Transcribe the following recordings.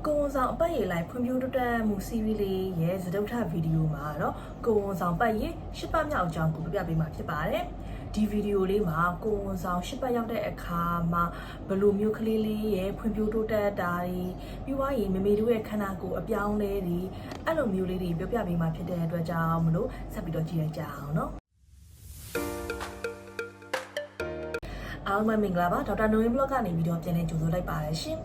ကိုဝန်ဆောင်အပတ်ရေလိုက်ဖွံ့ဖြိုးတိုးတက်မှုစီးရီးလေးရဲ့စတုထဗီဒီယိုမှာတော့ကိုဝန်ဆောင်ပတ်ရေ10ပတ်မြောက်အကြောင်းကိုပြပြပေးမှာဖြစ်ပါတယ်။ဒီဗီဒီယိုလေးမှာကိုဝန်ဆောင်10ပတ်ရောက်တဲ့အခါမှာဘယ်လိုမျိုးကလေးလေးရဲ့ဖွံ့ဖြိုးတိုးတက်တာတွေပြီးွားရင်မမေတို့ရဲ့ခန္ဓာကိုယ်အပြောင်းလဲတွေအဲ့လိုမျိုးလေးတွေပြပြပေးမှာဖြစ်တဲ့အတွက်ကြောင့်မလို့ဆက်ပြီးတော့ကြည့်ရကြအောင်နော်။အားလုံးပဲမင်္ဂလာပါဒေါက်တာနိုရင်ဘလော့ကနေပြီးတော့ပြန်လည်ကြိုဆိုလိုက်ပါတယ်ရှင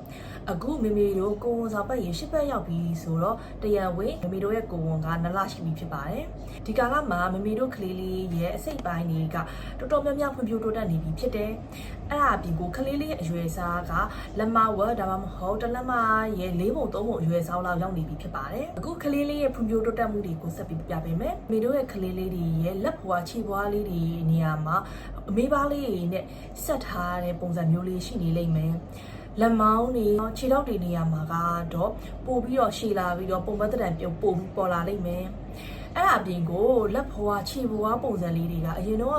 ်အခုမေမေတို့ကိုဝန်ဆောင်ပတ်ရေ10ပတ်ရောက်ပြီဆိုတော့တရံဝေးမေမေတို့ရဲ့ကိုဝန်က2လရှိပြီဖြစ်ပါတယ်ဒီကာလမှာမေမေတို့ကလေးလေးရဲ့အစိတ်ပိုင်းတွေကတော်တော်များများဖွံ့ဖြိုးတိုးတက်နေပြီဖြစ်တယ်အဲ့ဒါအပြင်ကိုကလေးလေးရဲ့အရွယ်စားကလက်မဝက်ဒါမှမဟုတ်တလက်မရဲ့4ပုံ3ပုံအရွယ်စားလောက်ရောက်နေပြီဖြစ်ပါတယ်အခုကလေးလေးရဲ့ဖွံ့ဖြိုးတိုးတက်မှုတွေကိုဆက်ပြီးပြပေးမယ်မေမေတို့ရဲ့ကလေးလေးတွေရဲ့လက်ဘွားခြေဘွားလေးတွေနေရာမှာအမေးပါးလေးတွေနဲ့ဆက်ထားတဲ့ပုံစံမျိုးလေးရှိနေလိမ့်မယ်လက်မောင်းတွေခြေထောက်တွေနေရာမှာကတော့ပို့ပြီးတော့ရှည်လာပြီးတော့ပုံပတ်တံပြုတ်ပို့ပြီးပေါ်လာလိမ့်မယ်အဲ့ဒါအပြင်ကိုလက်ဘွားခြေဘွားပုံစံလေးတွေကအရင်တော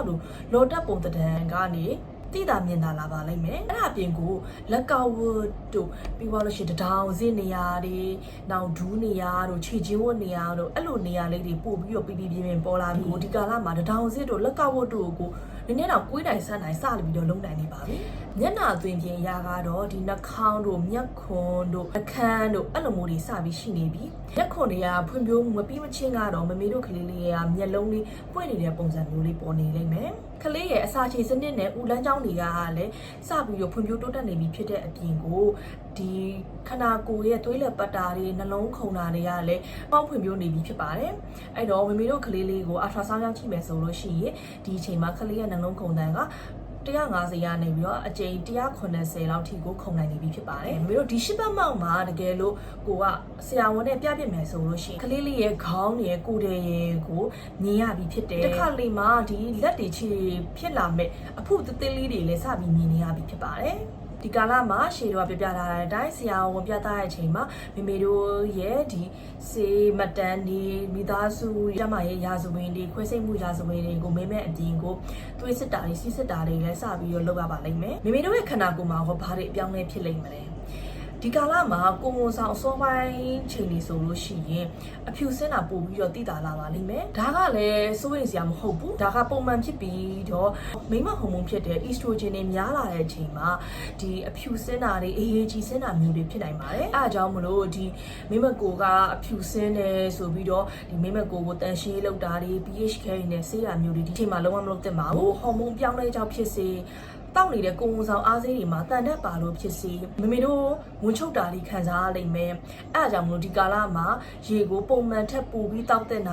့လော်တက်ပုံတံကနေတိတာမြင်တာလာပါလိမ့်မယ်အဲ့ဒါအပြင်ကိုလက်ကောက်ဝတ်တို့ပြီးသွားလို့ရှိရင်တထောင်စင်းနေရာတွေနောက်ဒူးနေရာတို့ခြေချင်းဝတ်နေရာတို့အဲ့လိုနေရာလေးတွေပို့ပြီးတော့ပြပြပြင်းပေါ်လာပြီးဒီကာလမှာတထောင်စင်းတို့လက်ကောက်ဝတ်တို့ကိုနည်းနည်းတော့ကွေးတိုင်ဆန်းတိုင်စပြီးတော့လုံးတိုင်နေပါပြီမျက်နှာသွင်းပြင်ရာကတော့ဒီနှာခေါင်းတို့မျက်ခွန်တို့အခန်းတို့အဲ့လိုမျိုးတွေစပြီးရှိနေပြီမျက်ခွန်တွေကဖွံ့ဖြိုးမှုမပြီးမချင်းကတော့မမေတို့ကလေးလေးကမျက်လုံးလေးပွင့်နေတဲ့ပုံစံမျိုးလေးပေါ်နေလိမ့်မယ်ကလေးရဲ့အစာချေစနစ်နဲ့ဦးလန်းချောင်းတွေကလည်းစပြီးတော့ဖွံ့ဖြိုးတိုးတက်နေပြီဖြစ်တဲ့အပြင်ကိုဒီခန္ဓာကိုယ်ရဲ့သွေးလက်ပတ်တာတွေနှလုံးခုန်တာတွေကလည်းပေါင်းဖွံ့ဖြိုးနေပြီဖြစ်ပါတယ်အဲ့တော့မမေတို့ကလေးလေးကိုအာထရာဆောင်းရောက်ကြည့်မယ်ဆိုလို့ရှိရင်ဒီအချိန်မှာကလေးရဲ့နှလုံးခုန်တန်းက150ရာနေပြီးတော့အကျိန်180လောက်ထိကိုခုန်နိုင်နေပြီဖြစ်ပါတယ်။မင်းတို့ဒီ10ပတ်မောက်မှာတကယ်လို့ကိုကဆရာဝန်နဲ့ပြပြမယ်ဆိုလို့ရှိရင်ကလေးလေးရဲ့ခေါင်းရဲ့ကိုယ်တဲ့ရဲ့ကိုမြင်ရပြီဖြစ်တယ်။တစ်ခါလေမှာဒီလက်တွေခြေဖြစ်လာမဲ့အဖုသေးသေးလေးတွေလည်းစပြီးမြင်နေရပြီဖြစ်ပါတယ်။ဒီကာလမှာရှေ့တော့ပြပြထားတဲ့အတိုင်းဆရာဝန်ပြသတဲ့အချိန်မှာမေမေတို့ရဲ့ဒီစေမတန်းဒီမိသားစုရမရဲ့ရာဇဝင်တွေခွဲစိတ်မှုရာဇဝင်တွေကိုမေမဲ့အပြင်ကိုသွေးစစ်တာတွေစီးစစ်တာတွေလည်းစပြီးတော့လုပ်ရပါလိမ့်မယ်မေမေတို့ရဲ့ခန္ဓာကိုယ်မှာဟောဘာတွေအပြောင်းလဲဖြစ်လိမ့်မလဲဒီကာလမှာကိုဝန်ဆောင်အစောပိုင်းချိန်နေဆိုလို့ရှိရင်အဖြူစင်းတာပို့ပြီးတော့တိတာလာပါလိမ့်မယ်ဒါကလည်းစိုးရိမ်စရာမဟုတ်ဘူးဒါကပုံမှန်ဖြစ်ပြီးတော့မိန်းမဟော်မုန်းဖြစ်တဲ့ estrogen တွေများလာတဲ့အချိန်မှာဒီအဖြူစင်းတာတွေအေးအေးကြီးစင်းတာမျိုးတွေဖြစ်နိုင်ပါတယ်အဲအကြောင်းမလို့ဒီမိန်းမကိုကအဖြူစင်းတယ်ဆိုပြီးတော့ဒီမိန်းမကိုတန်ရှင်းလောက်တာတွေ pH carry နဲ့ဆေးရမျိုးတွေဒီချိန်မှာလုံးဝမလုပ်သင့်ပါဘူးဟော်မုန်းပြောင်းလဲကြောင့်ဖြစ်စေတောက်နေတဲ့ကိုဝန်ဆောင်အားစေးတွေမှာတန်တက်ပါလို့ဖြစ်စီမမေတို့ဝန်ချုပ်တာလေးခံစားရလိမ့်မယ်အဲအကြောင်းမလို့ဒီကာလမှာရေကိုပုံမှန်ထက်ပိုပြီးတောက်တဲ့န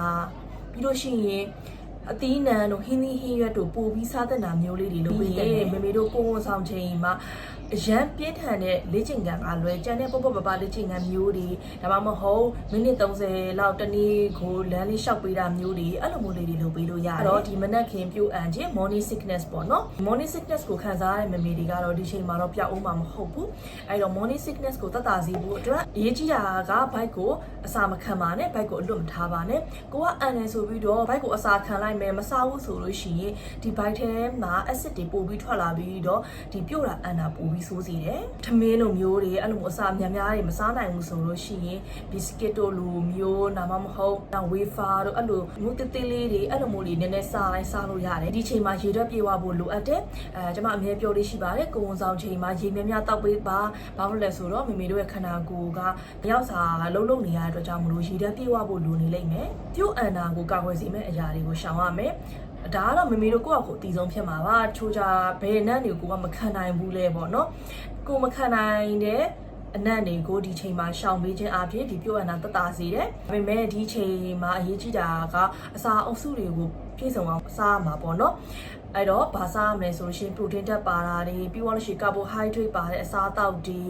ာပြီးလို့ရှိရင်အသီးနှံတို့ဟင်းသီးဟင်းရွက်တို့ပိုပြီးစားတဲ့နာမျိုးလေးတွေလုပ်ပြီးမမေတို့ကိုဝန်ဆောင်ချိန်မှာအရန်ပြင်းထန်တဲ့လေ့ကျင့်ခန်းကလွယ်ကျန်တဲ့ပေါ့ပလေ့ကျင့်ခန်းမျိုးတွေဒါမှမဟုတ်မိနစ်30လောက်တနေ့ကိုလမ်းလေးလျှောက်ပေးတာမျိုးတွေအဲ့လိုမျိုးလေးတွေလုပ်ပေးလို့ရတယ်အဲ့တော့ဒီမနက်ခင်းပြိုအန်ခြင်း morning sickness ပေါ့နော် morning sickness ကိုခံစားရတဲ့မမေတွေကတော့ဒီချိန်မှာတော့ပျောက်အောင်မှာမဟုတ်ဘူးအဲ့တော့ morning sickness ကိုသက်သာစေဖို့အတွက်အရေးကြီးတာက bike ကိုအစာမခံပါနဲ့ bike ကိုအလွတ်မထားပါနဲ့ကိုကအန်တယ်ဆိုပြီးတော့ bike ကိုအစာခံလိုက်မယ်မစားဘူးဆိုလို့ရှိရင်ဒီ bike ထဲမှာ acid တွေပို့ပြီးထွက်လာပြီးတော့ဒီပြိုတာအန်တာပို့ပြီးဆိုးစီတယ်ထမင်းလိုမျိုးတွေအဲ့လိုမျိုးအစာများများတွေမစားနိုင်ဘူးဆိုလို့ရှိရင် biscuit တို့လိုမျိုးနာမမဟုတ်နောက် wafer တို့အဲ့လိုမျိုးတေးသေးလေးတွေအဲ့လိုမျိုးလေးနည်းနည်းစားလိုက်စားလို့ရတယ်ဒီချိန်မှာရေဓာတ်ပြေဝဖို့လိုအပ်တယ်ကျွန်မအမြဲပြောလေးရှိပါတယ်ကိုဝန်ဆောင်ချိန်မှာရေများများတောက်ပေးပါဘာလို့လဲဆိုတော့မေမေတို့ရဲ့ခန္ဓာကိုယ်ကရောက်စာလုံးနေရတဲ့အတွက်ကြောင့်မလို့ရေဓာတ်ပြေဝဖို့လိုနေလိမ့်မယ်ပြုတ်အန်တာကိုကာကွယ်စေမယ့်အရာတွေကိုရှောင်ရမယ်ဒါကတော့မမေတို့ကိုယ့်အကိုအတီဆုံးဖြစ်မှာပါချိုးကြဘယ်နန်းတွေကိုမခံနိုင်ဘူးလဲပေါ့နော်ကိုမခံနိုင်တဲ့အနံ့တွေကိုဒီချိန်မှာရှောင်ပေးခြင်းအပြင်ဒီပြုတ်အန်တာတတာစေတယ်ဒါပေမဲ့ဒီချိန်မှာအရေးကြီးတာကအစာအုပ်စုတွေကိုပြည့်စုံအောင်စားရမှာပေါ့နော်အဲ့တော့ဘာစားရမလဲဆိုလို့ရှိရင် protein ဓာတ်ပါတာတွေပြီးတော့လို့ရှိရင် carbohydrate ပါတဲ့အစားအသောက်တွေ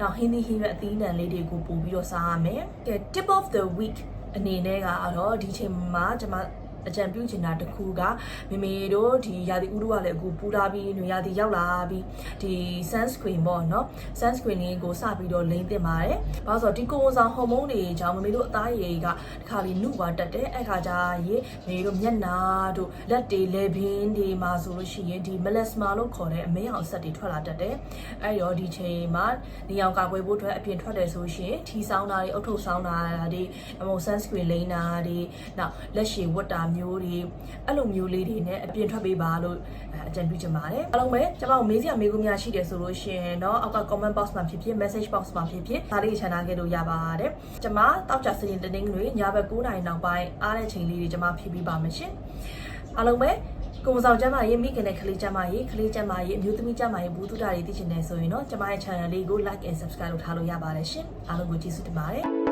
နောက်ဟင်းသီးဟင်းရွက်အသီးနှံလေးတွေကိုပို့ပြီးတော့စားရမယ်ကဲ tip of the week အနေနဲ့ကတော့ဒီချိန်မှာကျွန်မ အကြံပြုချင်တာတစ်ခုကမေမေတို့ဒီရာသီဥတုကလည်းအခုပူလာပြီးနေရာသီရောက်လာပြီးဒီ sunscreen ပေါ့နော် sunscreen လေးကိုစပြီးတော့လိမ့်တင်ပါတယ်။ဘာလို့ဆိုတော့ဒီကိုယ်ဆောင်ဟော်မုန်းတွေကြောင့်မေမေတို့အသားရည်ကတစ်ခါလေးနှုတ်သွားတက်တယ်အဲ့ခါကျရင်မေမေတို့မျက်နှာတို့လက်တွေလက်ဘင်းတွေမှာဆိုလို့ရှိရင်ဒီ melasma လို့ခေါ်တဲ့အမဲအောင်ဆက်တွေထွက်လာတတ်တယ်။အဲ့တော့ဒီချိန်မှာနေအောင်ကာကွယ်ဖို့အတွက်အပြင်ထွက်တယ်ဆိုရှင်ထီဆောင်တာတွေအုတ်ထုတ်ဆောင်တာတွေအမို့ sunscreen လိမ့်တာတွေနောက်လက်ရှည်ဝတ်တာမျိုးတွေအဲ့လိုမျိုးလေးတွေနဲ့အပြင်ထွက်ပေးပါလို့အကြံပြုချင်ပါတယ်အားလုံးပဲကျွန်မတို့မေးစရာမေးခွန်းများရှိတယ်ဆိုလို့ရှင်เนาะအောက်က comment box မှာဖြစ်ဖြစ် message box မှာဖြစ်ဖြစ်ဒါလေးချန်ထားခဲ့လို့ရပါတယ်ကျွန်မတောက်ကြစရင်တနေ့တွေညဘက်9:00 နာရီနောက်ပိုင်းအားတဲ့ချိန်လေးတွေကျွန်မဖြည့်ပေးပါမယ်ရှင်အားလုံးပဲကိုယ်ဆောင်ကျမ်းမာရေးမိခင်နဲ့ကလေးကျမ်းမာရေးအမျိုးသမီးကျမ်းမာရေးဘူးတုဒ္ဒတွေသိချင်တယ်ဆိုရင်တော့ကျွန်မရဲ့ channel လေးကို like and subscribe လုပ်ထားလို့ရပါတယ်ရှင်အားလုံးကိုကျေးဇူးတင်ပါတယ်